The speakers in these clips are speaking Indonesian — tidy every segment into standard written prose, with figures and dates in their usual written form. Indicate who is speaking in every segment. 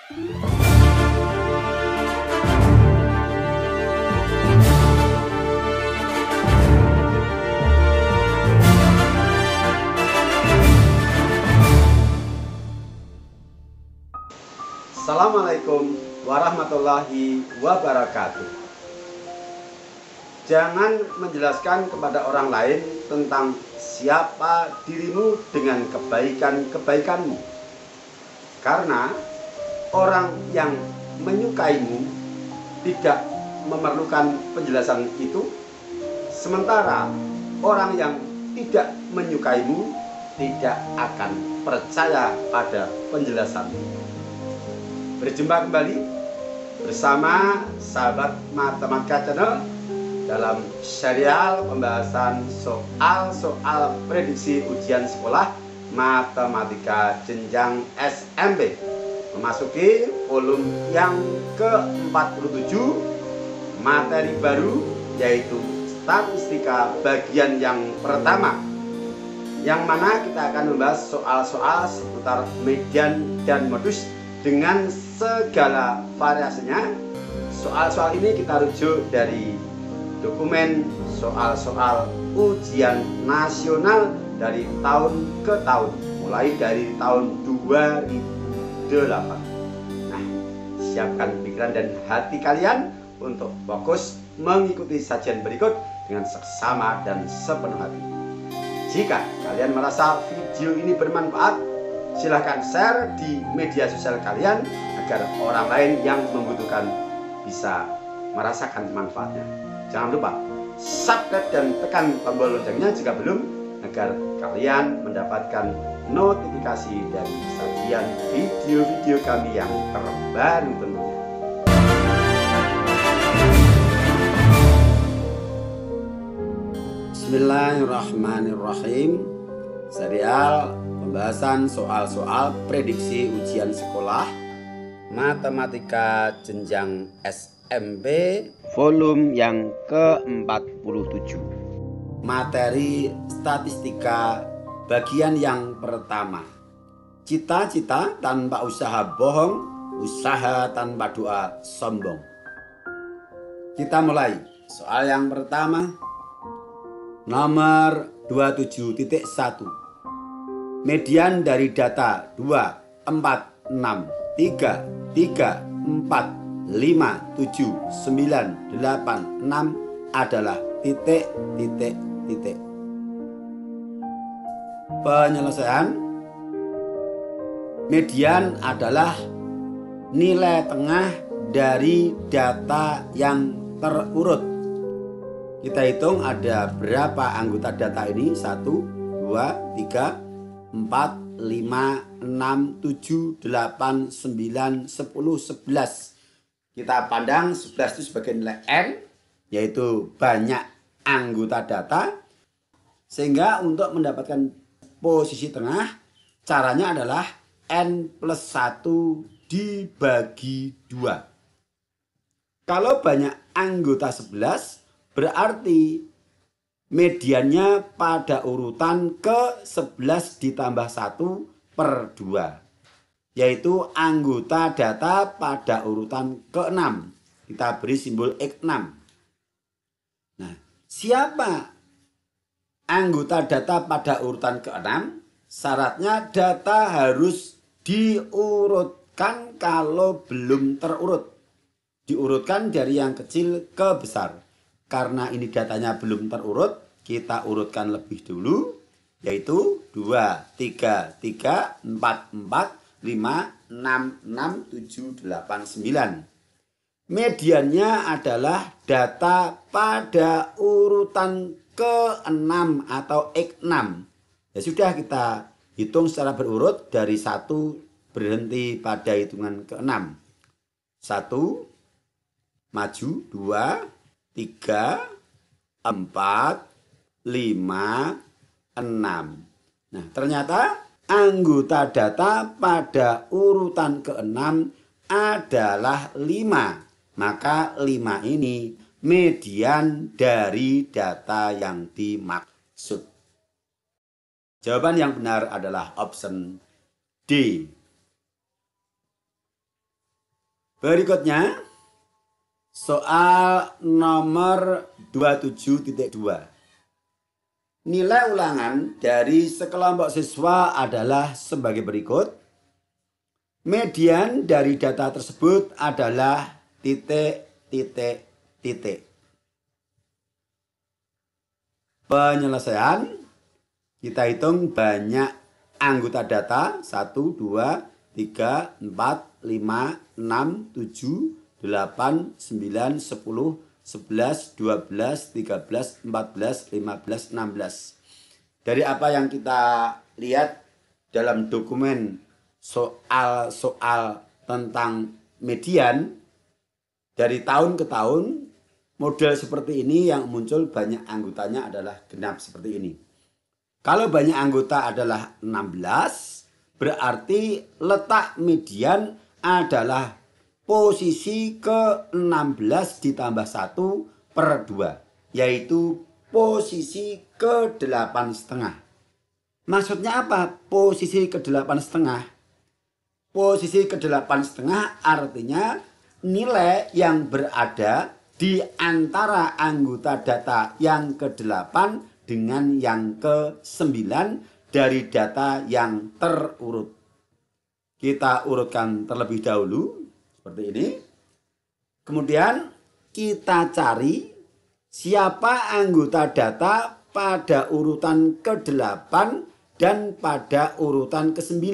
Speaker 1: Assalamualaikum warahmatullahi wabarakatuh. Jangan menjelaskan kepada orang lain tentang siapa dirimu dengan kebaikan-kebaikanmu, karena orang yang menyukaimu tidak memerlukan penjelasan itu, sementara orang yang tidak menyukaimu tidak akan percaya pada penjelasanmu. Berjumpa kembali bersama sahabat Matematika Channel dalam serial pembahasan soal-soal prediksi ujian sekolah matematika jenjang SMP, memasuki volume yang ke-47, materi baru yaitu statistika bagian yang pertama, yang mana kita akan membahas soal-soal seputar median dan modus dengan segala variasinya. Soal-soal ini kita rujuk dari dokumen soal-soal ujian nasional dari tahun ke tahun, mulai dari tahun 2008. Nah, siapkan pikiran dan hati kalian untuk fokus mengikuti sajian berikut dengan seksama dan sepenuh hati. Jika kalian merasa video ini bermanfaat, silahkan share di media sosial kalian agar orang lain yang membutuhkan bisa merasakan manfaatnya. Jangan lupa subscribe dan tekan tombol loncengnya jika belum, agar kalian mendapatkan notifikasi dari sajian video-video kami yang terbaru tentunya. Bismillahirrahmanirrahim. Serial pembahasan soal-soal prediksi ujian sekolah matematika jenjang SMP volume yang ke-47, materi statistika bagian yang pertama. Cita-cita tanpa usaha bohong, usaha tanpa doa sombong. Kita mulai. Soal yang pertama, nomor 27.1. Median dari data 2, 4, 6, 3, 3, 4, 5, 7, 9, 8, 6 adalah titik, titik, titik. Penyelesaian. Median adalah nilai tengah dari data yang terurut. Kita hitung ada berapa anggota data ini. 1, 2, 3, 4, 5, 6, 7, 8, 9, 10, 11. Kita pandang 11 itu sebagai nilai N, yaitu banyak anggota data. Sehingga untuk mendapatkan posisi tengah, caranya adalah N plus 1 dibagi 2. Kalau banyak anggota 11, berarti mediannya pada urutan ke-11 ditambah 1/2, yaitu anggota data pada urutan ke-6. Kita beri simbol X6. Nah, siapa anggota data pada urutan ke-6? Syaratnya data harus diurutkan kalau belum terurut. Diurutkan dari yang kecil ke besar. Karena ini datanya belum terurut, kita urutkan lebih dulu, yaitu 2, 3, 3, 4, 4, 5, 6, 6, 7, 8, 9. Mediannya adalah data pada urutan ke-6 atau X6. Ya sudah, kita hitung secara berurut dari 1 berhenti pada hitungan ke-6. 1, maju, 2, 3, 4, 5, 6. Nah, ternyata anggota data pada urutan ke-6 adalah 5. Maka 5 ini median dari data yang dimaksud. Jawaban yang benar adalah option D. Berikutnya soal nomor 27.2. Nilai ulangan dari sekelompok siswa adalah sebagai berikut. Median dari data tersebut adalah titik. Penyelesaian, kita hitung banyak anggota data. 1, 2, 3, 4, 5, 6, 7, 8, 9, 10, 11, 12, 13, 14, 15, 16. Dari apa yang kita lihat dalam dokumen soal-soal tentang median, dari tahun ke tahun model seperti ini yang muncul banyak anggotanya adalah genap seperti ini. Kalau banyak anggota adalah 16, berarti letak median adalah posisi ke-16 ditambah 1 per 2, yaitu posisi ke-8,5. Maksudnya apa? Posisi ke-8,5. Posisi ke-8,5 artinya nilai yang berada di antara anggota data yang ke-8 dengan yang ke-9 dari data yang terurut. Kita urutkan terlebih dahulu. Seperti ini. Kemudian kita cari siapa anggota data pada urutan ke-8 dan pada urutan ke-9.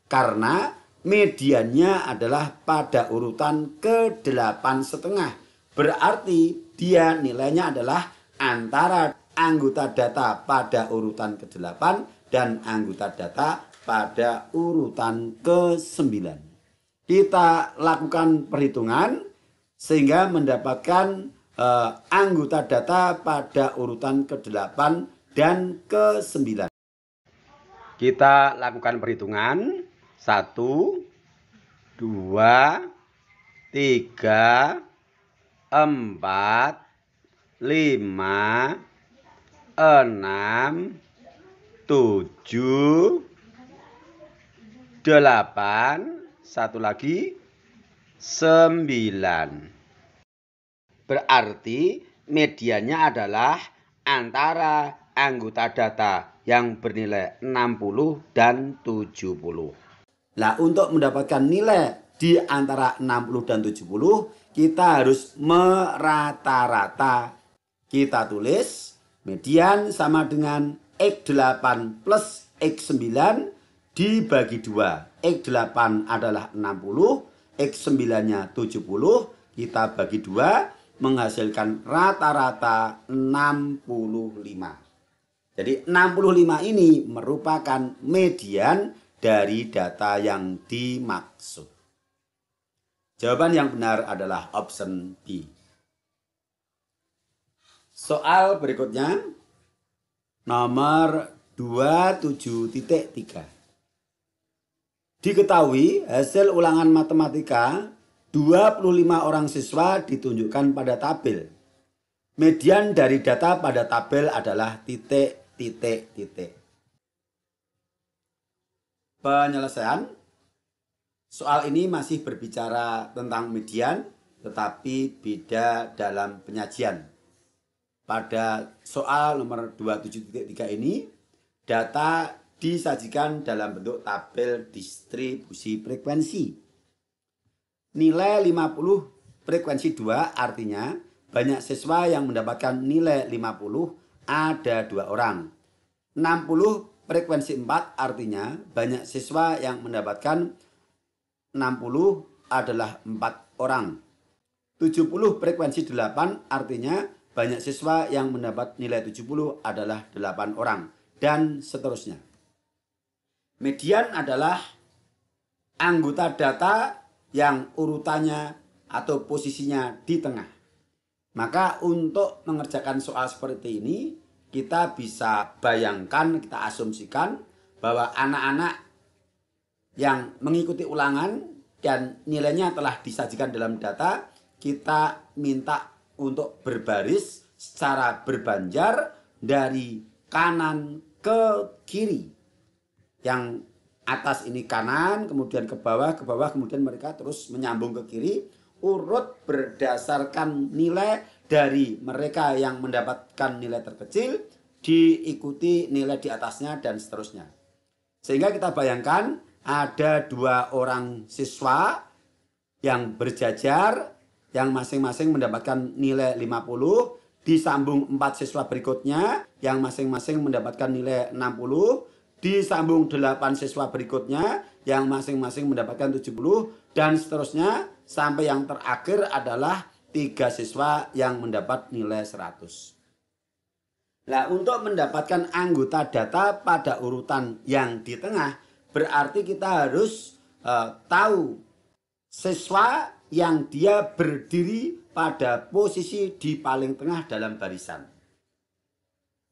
Speaker 1: Karena mediannya adalah pada urutan ke-8,5. Berarti dia nilainya adalah antara anggota data pada urutan ke-8 dan anggota data pada urutan ke-9. Kita lakukan perhitungan sehingga mendapatkan anggota data pada urutan ke-8 dan ke-9. Kita lakukan perhitungan. 1, 2, 3, 4, 5, 6, 7, 8, satu lagi 9. Berarti mediannya adalah antara anggota data yang bernilai 60 dan 70. Nah, untuk mendapatkan nilai di antara 60 dan 70, kita harus merata-rata. Kita tulis median sama dengan X8 plus X9 dibagi 2. X8 adalah 60, X9-nya 70. Kita bagi 2 menghasilkan rata-rata 65. Jadi 65 ini merupakan median dari data yang dimaksud. Jawaban yang benar adalah option B. Soal berikutnya nomor 27.3. Diketahui hasil ulangan matematika 25 orang siswa ditunjukkan pada tabel. Median dari data pada tabel adalah titik. Penyelesaian. Soal ini masih berbicara tentang median, tetapi beda dalam penyajian. Pada soal nomor 27.3 ini, data disajikan dalam bentuk tabel distribusi frekuensi. Nilai 50 frekuensi 2 artinya banyak siswa yang mendapatkan nilai 50 ada 2 orang. 60 frekuensi 4 artinya banyak siswa yang mendapatkan 60 adalah 4 orang. 70 frekuensi 8 artinya banyak siswa yang mendapat nilai 70 adalah 8 orang. Dan seterusnya. Median adalah anggota data yang urutannya atau posisinya di tengah. Maka untuk mengerjakan soal seperti ini, kita bisa bayangkan, kita asumsikan bahwa anak-anak yang mengikuti ulangan dan nilainya telah disajikan dalam data, kita minta untuk berbaris secara berbanjar dari kanan ke kiri. Yang atas ini kanan, kemudian ke bawah, kemudian mereka terus menyambung ke kiri, urut berdasarkan nilai dari mereka yang mendapatkan nilai terkecil, diikuti nilai di atasnya, dan seterusnya. Sehingga kita bayangkan ada 2 orang siswa yang berjajar, yang masing-masing mendapatkan nilai 50, disambung 4 siswa berikutnya, yang masing-masing mendapatkan nilai 60, disambung 8 siswa berikutnya, yang masing-masing mendapatkan 70, dan seterusnya, sampai yang terakhir adalah 3 siswa yang mendapat nilai 100. Nah, untuk mendapatkan anggota data pada urutan yang di tengah, berarti kita harus tahu siswa yang dia berdiri pada posisi di paling tengah dalam barisan.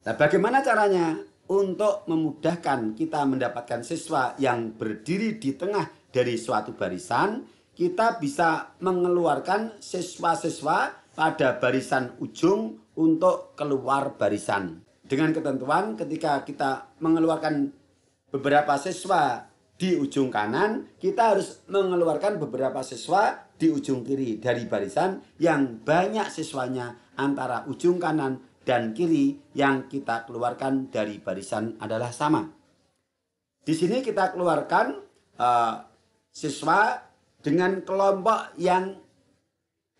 Speaker 1: Nah, bagaimana caranya? Untuk memudahkan kita mendapatkan siswa yang berdiri di tengah dari suatu barisan, kita bisa mengeluarkan siswa-siswa pada barisan ujung untuk keluar barisan. Dengan ketentuan ketika kita mengeluarkan beberapa siswa di ujung kanan, kita harus mengeluarkan beberapa siswa di ujung kiri dari barisan yang banyak siswanya antara ujung kanan dan kiri yang kita keluarkan dari barisan adalah sama. Di sini kita keluarkan siswa dengan kelompok yang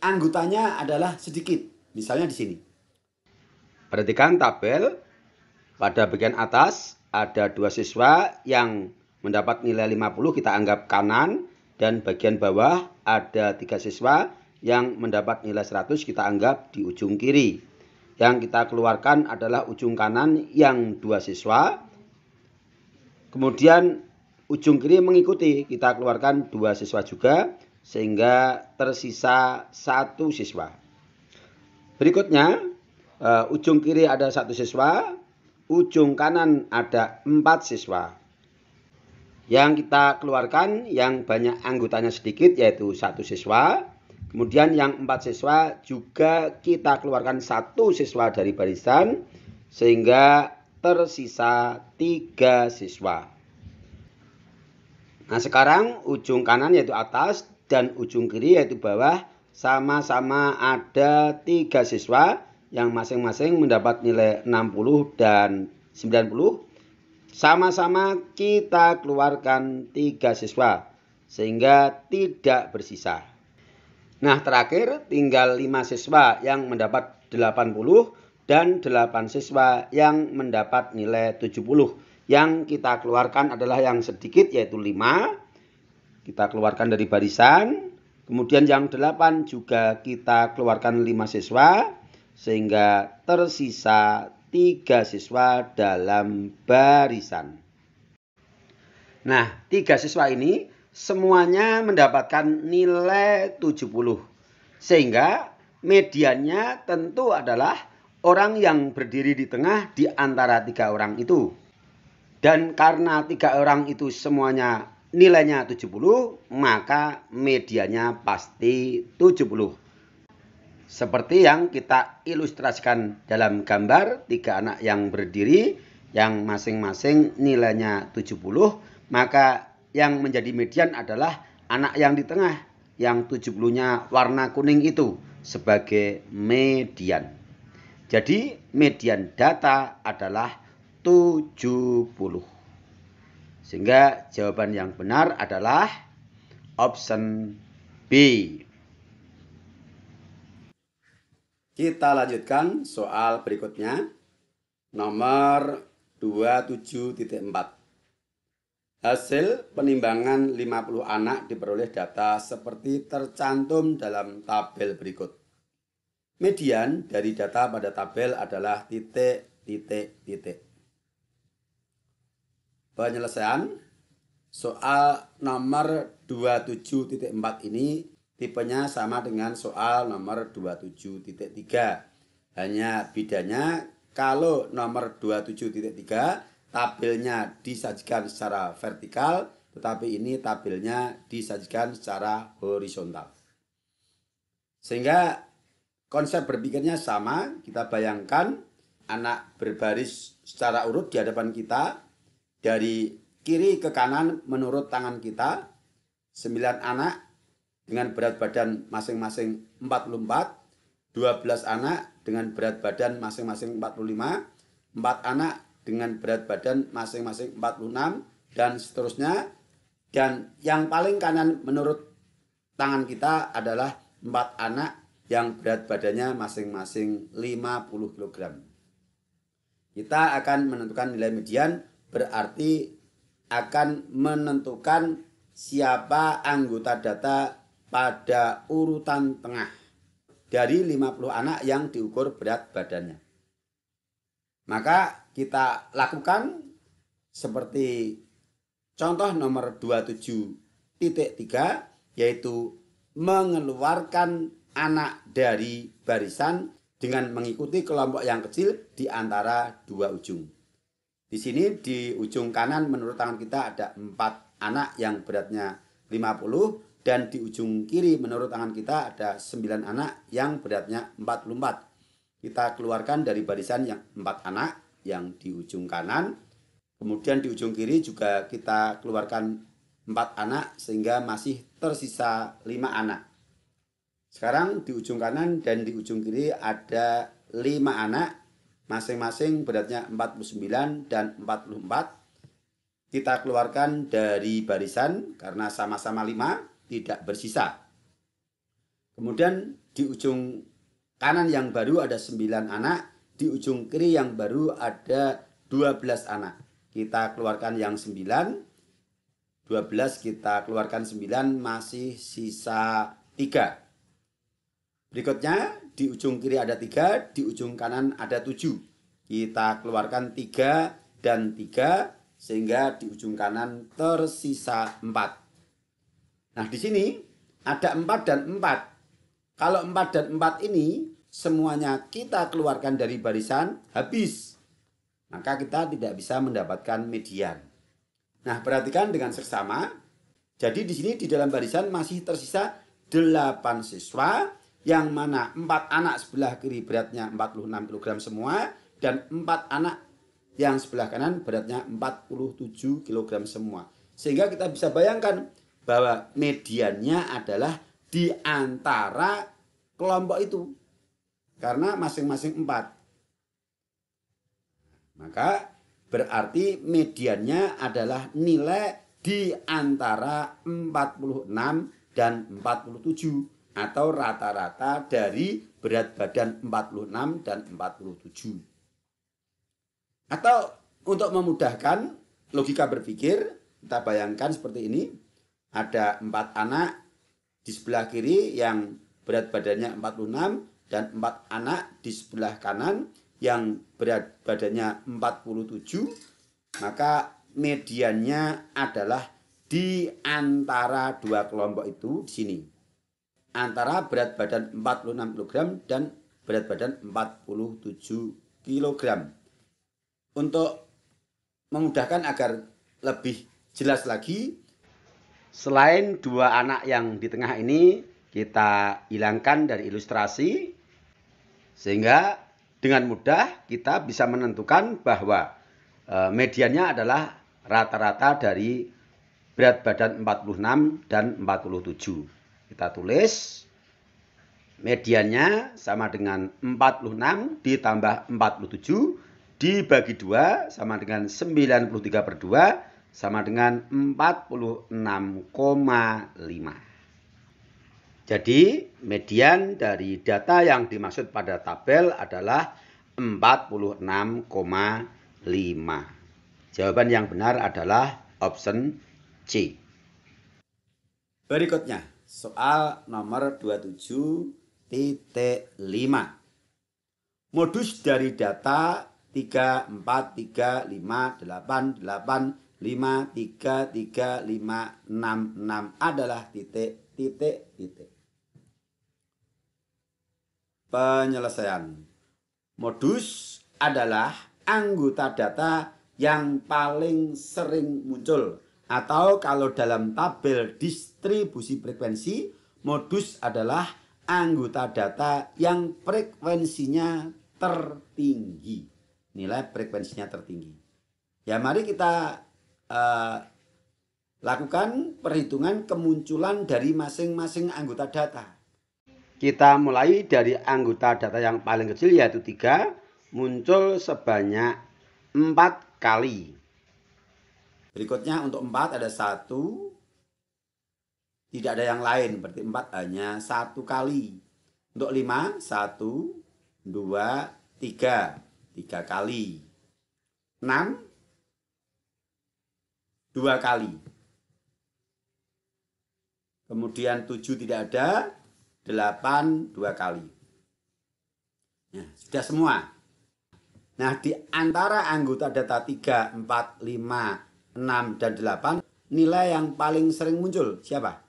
Speaker 1: anggotanya adalah sedikit. Misalnya di sini. Perhatikan tabel, pada bagian atas ada 2 siswa yang mendapat nilai 50, kita anggap kanan, dan bagian bawah ada 3 siswa yang mendapat nilai 100, kita anggap di ujung kiri. Yang kita keluarkan adalah ujung kanan yang 2 siswa, kemudian ujung kiri mengikuti, kita keluarkan 2 siswa juga, sehingga tersisa 1 siswa. Berikutnya, ujung kiri ada 1 siswa, ujung kanan ada 4 siswa. Yang kita keluarkan yang banyak anggotanya sedikit yaitu 1 siswa. Kemudian yang 4 siswa juga kita keluarkan 1 siswa dari barisan, sehingga tersisa 3 siswa. Nah, sekarang ujung kanan yaitu atas dan ujung kiri yaitu bawah sama-sama ada 3 siswa yang masing-masing mendapat nilai 60 dan 90. Sama-sama kita keluarkan 3 siswa sehingga tidak bersisa. Nah, terakhir tinggal 5 siswa yang mendapat 80 dan 8 siswa yang mendapat nilai 70. Yang kita keluarkan adalah yang sedikit yaitu 5. Kita keluarkan dari barisan. Kemudian yang 8 juga kita keluarkan 5 siswa sehingga tersisa 3 siswa dalam barisan. Nah, 3 siswa ini semuanya mendapatkan nilai 70. Sehingga mediannya tentu adalah orang yang berdiri di tengah di antara 3 orang itu. Dan karena 3 orang itu semuanya nilainya 70, maka mediannya pasti 70. Seperti yang kita ilustrasikan dalam gambar 3 anak yang berdiri yang masing-masing nilainya 70, maka yang menjadi median adalah anak yang di tengah yang 70-nya warna kuning itu sebagai median. Jadi median data adalah 70. Sehingga jawaban yang benar adalah option B. Kita lanjutkan soal berikutnya. Nomor 27.4. Hasil penimbangan 50 anak diperoleh data seperti tercantum dalam tabel berikut. Median dari data pada tabel adalah titik. Penyelesaian soal nomor 27.4 ini tipenya sama dengan soal nomor 27.3. Hanya bedanya kalau nomor 27.3 tabelnya disajikan secara vertikal, tetapi ini tabelnya disajikan secara horizontal. Sehingga konsep berpikirnya sama. Kita bayangkan anak berbaris secara urut di hadapan kita dari kiri ke kanan menurut tangan kita. 9 anak dengan berat badan masing-masing 44, 12 anak dengan berat badan masing-masing 45, 4 anak dengan berat badan masing-masing 46, dan seterusnya. Dan yang paling kanan menurut tangan kita adalah 4 anak yang berat badannya masing-masing 50 kg. Kita akan menentukan nilai median, berarti akan menentukan siapa anggota data pada urutan tengah dari 50 anak yang diukur berat badannya. Maka kita lakukan seperti contoh nomor 27.3, yaitu mengeluarkan anak dari barisan dengan mengikuti kelompok yang kecil di antara dua ujung. Di sini di ujung kanan menurut tangan kita ada 4 anak yang beratnya 50, dan di ujung kiri menurut tangan kita ada 9 anak yang beratnya 44. Kita keluarkan dari barisan yang 4 anak yang di ujung kanan. Kemudian di ujung kiri juga kita keluarkan 4 anak sehingga masih tersisa 5 anak. Sekarang di ujung kanan dan di ujung kiri ada 5 anak, masing-masing beratnya 49 dan 44. Kita keluarkan dari barisan karena sama-sama 5, tidak bersisa. Kemudian di ujung kanan yang baru ada 9 anak, di ujung kiri yang baru ada 12 anak. Kita keluarkan yang 9, 12 kita keluarkan 9, masih sisa 3. Berikutnya di ujung kiri ada 3, di ujung kanan ada 7. Kita keluarkan 3 dan 3 sehingga di ujung kanan tersisa 4. Nah, di sini ada 4 dan 4. Kalau 4 dan 4 ini semuanya kita keluarkan dari barisan, habis. Maka kita tidak bisa mendapatkan median. Nah, perhatikan dengan seksama. Jadi di sini di dalam barisan masih tersisa 8 siswa, yang mana 4 anak sebelah kiri beratnya 46 kg semua, dan 4 anak yang sebelah kanan beratnya 47 kg semua. Sehingga kita bisa bayangkan bahwa mediannya adalah di antara kelompok itu. Karena masing-masing 4. Maka berarti mediannya adalah nilai di antara 46 dan 47. Atau rata-rata dari berat badan 46 dan 47. Atau untuk memudahkan logika berpikir, kita bayangkan seperti ini. Ada 4 anak di sebelah kiri yang berat badannya 46, dan 4 anak di sebelah kanan yang berat badannya 47. Maka mediannya adalah di antara dua kelompok itu di sini. Antara berat badan 46 kg dan berat badan 47 kg. Untuk memudahkan agar lebih jelas lagi, selain 2 anak yang di tengah ini kita hilangkan dari ilustrasi, sehingga dengan mudah kita bisa menentukan bahwa mediannya adalah rata-rata dari berat badan 46 dan 47. Kita tulis mediannya sama dengan 46 ditambah 47 dibagi 2 sama dengan 93/2 sama dengan 46,5. Jadi median dari data yang dimaksud pada tabel adalah 46,5. Jawaban yang benar adalah option C. Berikutnya, soal nomor 27.5. Modus dari data 3, 4, 3, 5, 8, 8, 5, 3, 3, 5, 6, 6 adalah titik, titik, titik. Penyelesaian. Modus adalah anggota data yang paling sering muncul. Atau kalau dalam tabel distribusi frekuensi, modus adalah anggota data yang frekuensinya tertinggi. Nilai frekuensinya tertinggi. Ya, mari kita lakukan perhitungan kemunculan dari masing-masing anggota data. Kita mulai dari anggota data yang paling kecil yaitu 3, muncul sebanyak 4 kali. Berikutnya untuk 4 ada 1, tidak ada yang lain, berarti 4 hanya 1 kali. Untuk 5, 1, 2, 3, 3 kali. 6, 2 kali. Kemudian 7 tidak ada, 8 2 kali. Nah, sudah semua. Nah, di antara anggota data 3, 4, 5, 6, dan 8, nilai yang paling sering muncul siapa?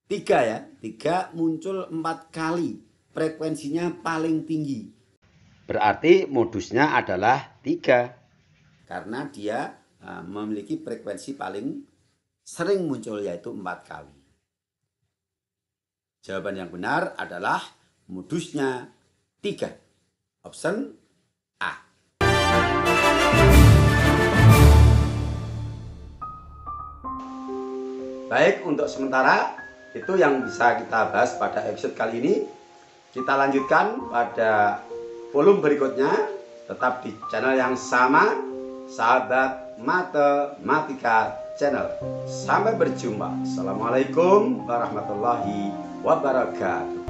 Speaker 1: 3 ya, 3 muncul 4 kali. Frekuensinya paling tinggi. Berarti modusnya adalah 3. Karena dia memiliki frekuensi paling sering muncul yaitu 4 kali. Jawaban yang benar adalah modusnya 3. Option A. Baik, untuk sementara itu yang bisa kita bahas pada episode kali ini. Kita lanjutkan pada volume berikutnya. Tetap di channel yang sama, Sahabat Matematika Channel. Sampai berjumpa. Assalamualaikum warahmatullahi wabarakatuh.